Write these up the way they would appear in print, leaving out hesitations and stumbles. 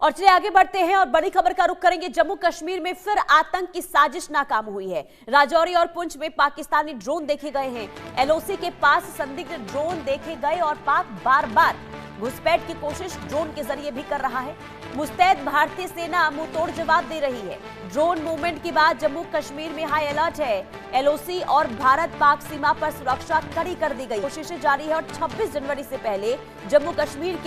और चलिए आगे बढ़ते हैं और बड़ी खबर का रुख करेंगे। जम्मू कश्मीर में फिर आतंक की साजिश नाकाम हुई है। राजौरी और पुंछ में पाकिस्तानी ड्रोन देखे गए हैं। एलओसी के पास संदिग्ध ड्रोन देखे गए और पाक बार बार घुसपैठ की कोशिश ड्रोन के जरिए भी कर रहा है। मुस्तैद भारतीय सेना मुंहतोड़ जवाब दे रही है। ड्रोन मूवमेंट के बाद जम्मू कश्मीर में हाई अलर्ट है। एलओसी और भारत पाक सीमा पर सुरक्षा कड़ी कर दी गई। कोशिशें जारी है और 26 जनवरी से पहले जम्मू कश्मीर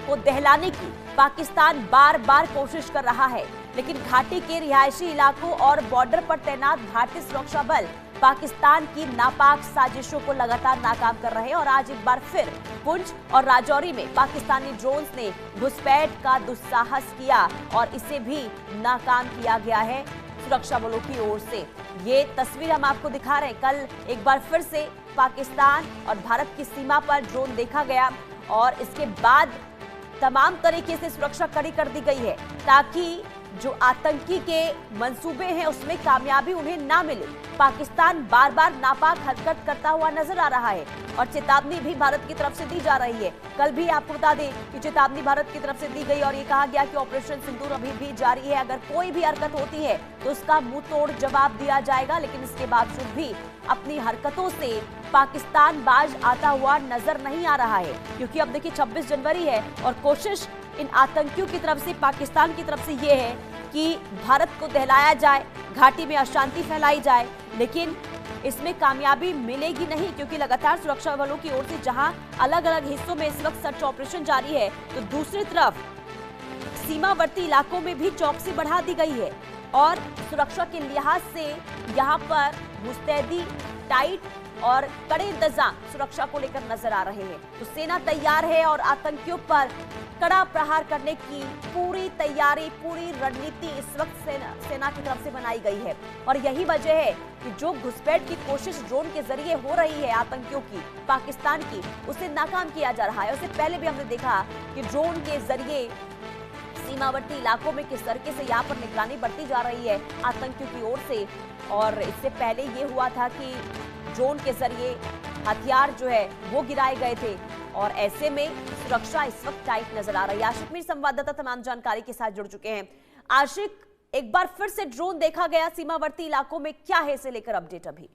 को दहलाने की पाकिस्तान बार बार कोशिश कर रहा है, लेकिन घाटी के रिहायशी इलाकों और बॉर्डर पर तैनात भारतीय सुरक्षा बल पाकिस्तान की नापाक साजिशों को लगातार नाकाम कर रहे हैं। और आज एक बार फिर पुंछ और राजौरी में पाकिस्तानी ड्रोन्स ने घुसपैठ का दुस्साहस किया और इसे भी नाकाम किया गया है सुरक्षा बलों की ओर से। ये तस्वीर हम आपको दिखा रहे हैं। कल एक बार फिर से पाकिस्तान और भारत की सीमा पर ड्रोन देखा गया और इसके बाद तमाम तरीके से सुरक्षा कड़ी कर दी गई है ताकि जो आतंकी के मंसूबे हैं उसमें कामयाबी उन्हें ना मिले। पाकिस्तान बार बार नापाक हरकत करता हुआ नजर आ रहा है और चेतावनी भी भारत की तरफ से दी जा रही है। कल भी आपको बता दें कि चेतावनी भारत की तरफ से दी गई और ये कहा गया कि ऑपरेशन सिंदूर अभी भी जारी है। अगर कोई भी हरकत होती है तो उसका मुंह तोड़ जवाब दिया जाएगा, लेकिन इसके बावजूद भी अपनी हरकतों से पाकिस्तान बाज आता हुआ नजर नहीं आ रहा है, क्योंकि अब देखिए 26 जनवरी है और कोशिश इन आतंकियों की तरफ से, पाकिस्तान की तरफ से ये है कि भारत को दहलाया जाए, घाटी में अशांति फैलाई जाए, लेकिन इसमें कामयाबी मिलेगी नहीं, क्योंकि लगातार सुरक्षा बलों की ओर से जहां अलग अलग हिस्सों में इस वक्त सर्च ऑपरेशन जारी है, तो दूसरी तरफ सीमावर्ती इलाकों में भी चौकसी बढ़ा दी गई है और सुरक्षा के लिहाज से यहां पर मुस्तैदी, टाइट और कड़े इंतजाम सुरक्षा को लेकर नजर आ रहे हैं। तो सेना तैयार है और आतंकियों पर कड़ा प्रहार करने की पूरी तैयारी, पूरी रणनीति इस वक्त सेना की तरफ से बनाई गई है। और यही वजह है कि जो घुसपैठ की कोशिश ड्रोन के जरिए हो रही है आतंकियों की, पाकिस्तान की, उसे नाकाम किया जा रहा है। उससे पहले भी हमने देखा कि ड्रोन के जरिए सीमावर्ती इलाकों में किस तरीके से यहाँ पर निगरानी बढ़ती जा रही है आतंकियों की ओर से। और इससे पहले ये हुआ था कि ड्रोन के जरिए हथियार जो है वो गिराए गए थे और ऐसे में सुरक्षा इस वक्त टाइट नजर आ रही है। आशिक मीर संवाददाता तमाम जानकारी के साथ जुड़ चुके हैं। आशिक, एक बार फिर से ड्रोन देखा गया सीमावर्ती इलाकों में, क्या है इसे लेकर अपडेट अभी?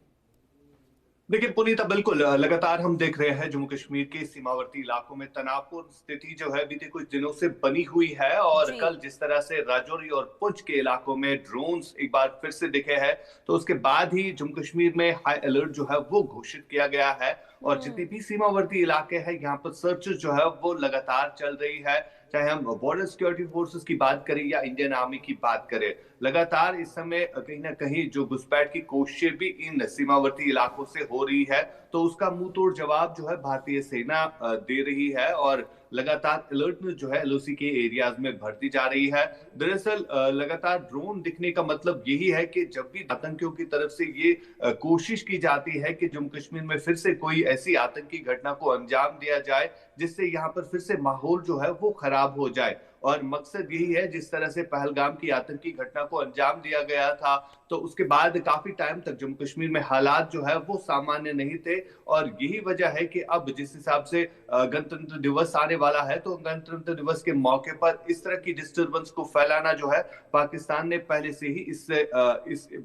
देखिए पुनीता, बिल्कुल लगातार हम देख रहे हैं जम्मू कश्मीर के सीमावर्ती इलाकों में तनावपूर्ण स्थिति जो है बीते कुछ दिनों से बनी हुई है। और कल जिस तरह से राजौरी और पुंछ के इलाकों में ड्रोन्स एक बार फिर से दिखे हैं, तो उसके बाद ही जम्मू कश्मीर में हाई अलर्ट जो है वो घोषित किया गया है। और जितनी भी सीमावर्ती इलाके हैं यहाँ पर सर्च जो है वो लगातार चल रही है, चाहे हम बॉर्डर सिक्योरिटी फोर्सेस की बात करें या इंडियन आर्मी की बात करें। लगातार इस समय कहीं ना कहीं जो घुसपैठ की कोशिशें भी इन सीमावर्ती इलाकों से हो रही है, तो उसका मुंह तोड़ जवाब जो है भारतीय सेना दे रही है और लगातार अलर्ट में जो है एलओसी के एरियाज में बढ़ती जा रही है। दरअसल लगातार ड्रोन दिखने का मतलब यही है कि जब भी आतंकियों की तरफ से ये कोशिश की जाती है कि जम्मू कश्मीर में फिर से कोई ऐसी आतंकी घटना को अंजाम दिया जाए जिससे यहाँ पर फिर से माहौल जो है वो खराब हो जाए। और मकसद यही है, जिस तरह से पहलगाम की आतंकी घटना को अंजाम दिया गया था, तो उसके बाद काफी टाइम तक जम्मू कश्मीर में हालात जो है वो सामान्य नहीं थे। और यही वजह है कि अब जिस हिसाब से गणतंत्र दिवस आने वाला है, तो गणतंत्र दिवस के मौके पर इस तरह की डिस्टर्बेंस को फैलाना जो है, पाकिस्तान ने पहले से ही इससे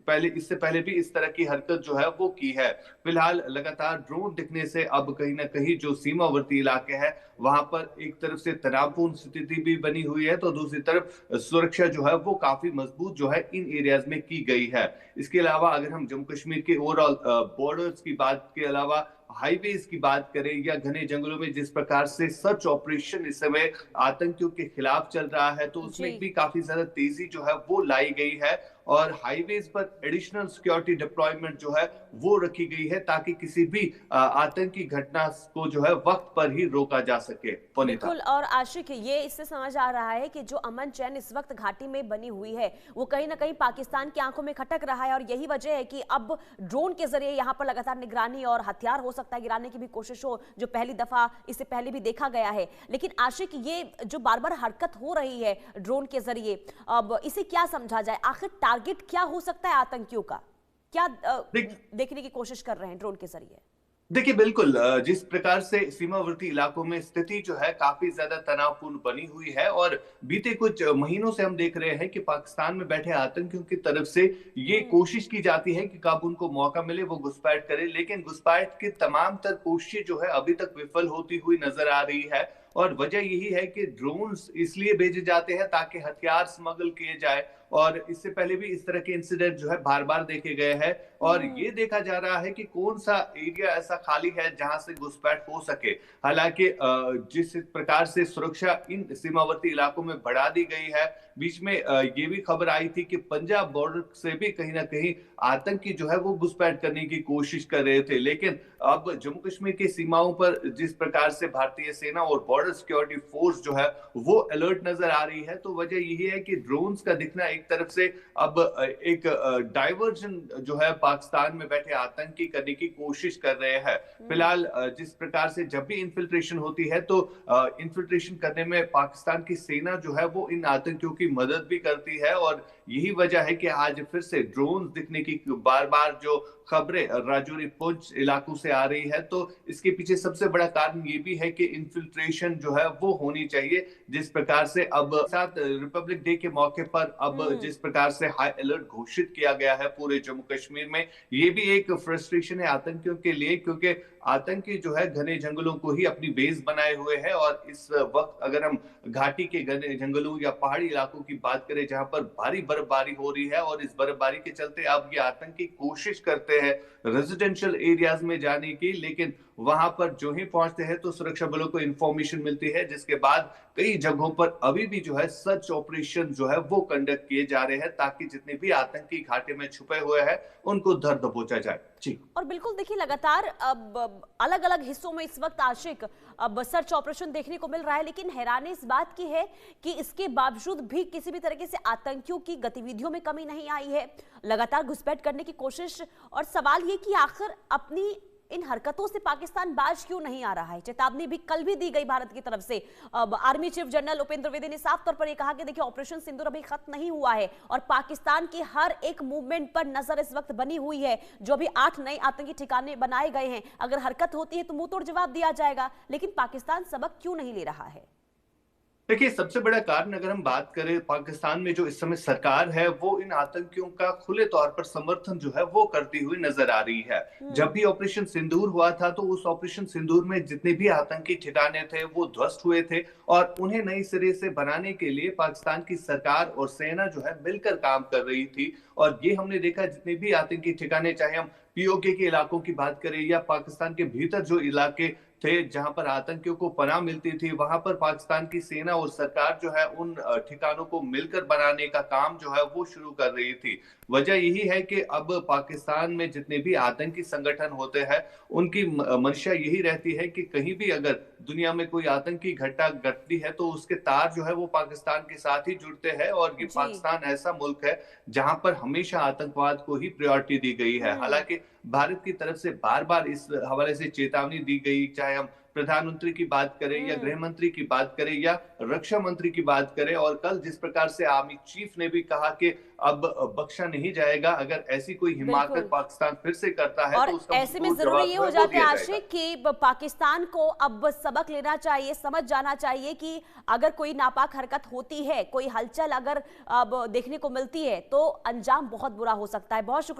पहले भी इस तरह की हरकत जो है वो की है। फिलहाल लगातार ड्रोन दिखने से अब कहीं ना कहीं जो सीमावर्ती इलाके हैं वहां पर एक तरफ से तनावपूर्ण स्थिति भी बनी हुई है, तो दूसरी तरफ सुरक्षा जो है वो काफी मजबूत जो है इन एरियाज में की गई है। इसके अलावा अगर हम जम्मू कश्मीर के ओवरऑल बॉर्डर्स की बात के अलावा हाईवेज की बात करें या घने जंगलों में जिस प्रकार से सर्च ऑपरेशन इस समय आतंकियों के खिलाफ चल रहा है, तो उसमें भी काफी ज्यादा तेजी जो है वो लाई गई है और हाईवेज पर एडिशनल सिक्योरिटी डिप्लॉयमेंट जो है वो रखी गई है ताकि किसी भी आतंकी घटना को जो है वक्त पर ही रोका जा सके। बिल्कुल। और आशिक, ये इससे समझ आ रहा है कि जो अमन चैन इस वक्त घाटी में बनी हुई है वो कहीं ना कहीं पाकिस्तान की आंखों में खटक रहा है और यही वजह है कि अब ड्रोन के जरिए यहाँ पर लगातार निगरानी और हथियार हो सकता है गिराने की भी कोशिश हो, जो पहली दफा इससे पहले भी देखा गया है। लेकिन आशिक, ये जो बार बार हरकत हो रही है ड्रोन के जरिए, अब इसे क्या समझा जाए? आखिर टारगेट क्या हो सकता है आतंकियों का? क्या देखने की कोशिश कर रहे हैं ड्रोन के जरिए? देखिए बिल्कुल, जिस प्रकार से सीमावर्ती इलाकों में स्थिति जो है काफी ज्यादा तनावपूर्ण बनी हुई है और बीते कुछ महीनों से हम देख रहे हैं कि पाकिस्तान में बैठे आतंकियों की तरफ से ये हम्म। कोशिश की जाती है कि कब उनको मौका मिले वो घुसपैठ करे, लेकिन घुसपैठ की तमाम तर कोशिशें जो है अभी तक विफल होती हुई नजर आ रही है। और वजह यही है कि ड्रोन्स इसलिए भेजे जाते हैं ताकि हथियार स्मगल किए जाए, और इससे पहले भी इस तरह के इंसिडेंट जो है बार बार देखे गए हैं। और ये देखा जा रहा है कि कौन सा एरिया ऐसा खाली है जहां से घुसपैठ हो सके। हालांकि जिस प्रकार से सुरक्षा इन सीमावर्ती इलाकों में बढ़ा दी गई है, बीच में ये भी खबर आई थी कि पंजाब बॉर्डर से भी कहीं ना कहीं आतंकी जो है वो घुसपैठ करने की कोशिश कर रहे थे। लेकिन अब जम्मू कश्मीर की सीमाओं पर जिस प्रकार से भारतीय सेना और बॉर्डर सिक्योरिटी फोर्स जो है वो अलर्ट नजर आ रही है, तो वजह यही है कि ड्रोन्स का दिखना एक तरफ से अब एक डाइवर्जन जो है पाकिस्तान में बैठे आतंकी करने की कोशिश कर रहे हैं। फिलहाल जिस प्रकार से जब भी इन्फिल्ट्रेशन होती है तो इन्फिल्ट्रेशन करने में पाकिस्तान की सेना जो है वो इन आतंकियों की मदद भी करती है, और यही वजह है कि आज फिर से ड्रोन दिखने की बार बार जो खबरें राजौरी पुंछ इलाकों से आ रही है, तो इसके पीछे सबसे बड़ा कारण ये भी है कि इन्फिल्ट्रेशन जो है वो होनी चाहिए। जिस प्रकार से अब साथ रिपब्लिक डे के मौके पर अब जिस प्रकार से हाई अलर्ट घोषित किया गया है पूरे जम्मू कश्मीर में, ये भी एक फ्रस्ट्रेशन है आतंकियों के लिए, क्योंकि आतंकी जो है घने जंगलों को ही अपनी बेस बनाए हुए हैं। और इस वक्त अगर हम घाटी के घने जंगलों या पहाड़ी इलाकों की बात करें जहां पर भारी बर्फबारी हो रही है, और इस बर्फबारी के चलते अब ये आतंकी कोशिश करते हैं रेजिडेंशियल एरियाज में जाने की, लेकिन वहां पर जो ही पहुंचते हैं तो सुरक्षा बलों को इंफॉर्मेशन मिलती है, जिसके बाद कई जगहों पर अभी भी जो है सर्च ऑपरेशन जो है वो कंडक्ट किए जा रहे हैं ताकि जितने भी आतंकी घाटे में छुपे हुए हैं उनको धर दबोचा जाए। जी। और बिल्कुल देखिए, लगातार अब अलग अलग हिस्सों में इस वक्त आशिक अब सर्च ऑपरेशन देखने को मिल रहा है, लेकिन हैरानी इस बात की है कि इसके बावजूद भी किसी भी तरीके से आतंकियों की गतिविधियों में कमी नहीं आई है। लगातार घुसपैठ करने की कोशिश, और सवाल ये कि आखिर अपनी इन हरकतों से पाकिस्तान बाज क्यों नहीं आ रहा है। चेतावनी भी कल भी दी गई भारत की तरफ से। अब army chief general Upendra Dwivedi ने साफ तौर पर यह कहा कि देखिए, ऑपरेशन सिंदूर अभी खत्म नहीं हुआ है और पाकिस्तान के हर एक मूवमेंट पर नजर इस वक्त बनी हुई है। जो भी 8 नए आतंकी ठिकाने बनाए गए हैं, अगर हरकत होती है तो मुंह तोड़ जवाब दिया जाएगा। लेकिन पाकिस्तान सबक क्यों नहीं ले रहा है? देखिए सबसे बड़ा कारण अगर हम बात करें, पाकिस्तान में जो इस समय सरकार है वो इन आतंकियों का खुले तौर पर समर्थन जो है वो करती हुई नजर आ रही है। जब भी ऑपरेशन सिंदूर हुआ था तो उस ऑपरेशन सिंदूर में जितने भी आतंकी ठिकाने थे वो ध्वस्त हुए थे, और उन्हें नई सिरे से बनाने के लिए पाकिस्तान की सरकार और सेना जो है मिलकर काम कर रही थी। और ये हमने देखा, जितने भी आतंकी ठिकाने, चाहे हम पीओके के इलाकों की बात करें या पाकिस्तान के भीतर जो इलाके थे जहां पर आतंकियों को पनाह मिलती थी, वहां पर पाकिस्तान की सेना और सरकार जो है उन ठिकानों को मिलकर बनाने का काम जो है वो शुरू कर रही थी। वजह यही है कि अब पाकिस्तान में जितने भी आतंकी संगठन होते हैं उनकी मंशा यही रहती है कि कहीं भी अगर दुनिया में कोई आतंकी घटना घटती है तो उसके तार जो है वो पाकिस्तान के साथ ही जुड़ते हैं। और ये पाकिस्तान ऐसा मुल्क है जहां पर हमेशा आतंकवाद को ही प्रायोरिटी दी गई है। हालांकि भारत की तरफ से बार बार इस हवाले से चेतावनी दी गई, चाहे हम प्रधानमंत्री की बात करें या गृह मंत्री की बात करें या रक्षा मंत्री की बात करें, और कल जिस प्रकार से आर्मी चीफ ने भी कहा कि अब बख्शा नहीं जाएगा, अगर ऐसी कोई हिमाकत पाकिस्तान फिर से करता है और तो उसका ऐसे में जरूरी ये हो जाता है आशिक कि पाकिस्तान को अब सबक लेना चाहिए, समझ जाना चाहिए कि अगर कोई नापाक हरकत होती है, कोई हलचल अगर अब देखने को मिलती है तो अंजाम बहुत बुरा हो सकता है। बहुत शुक्रिया।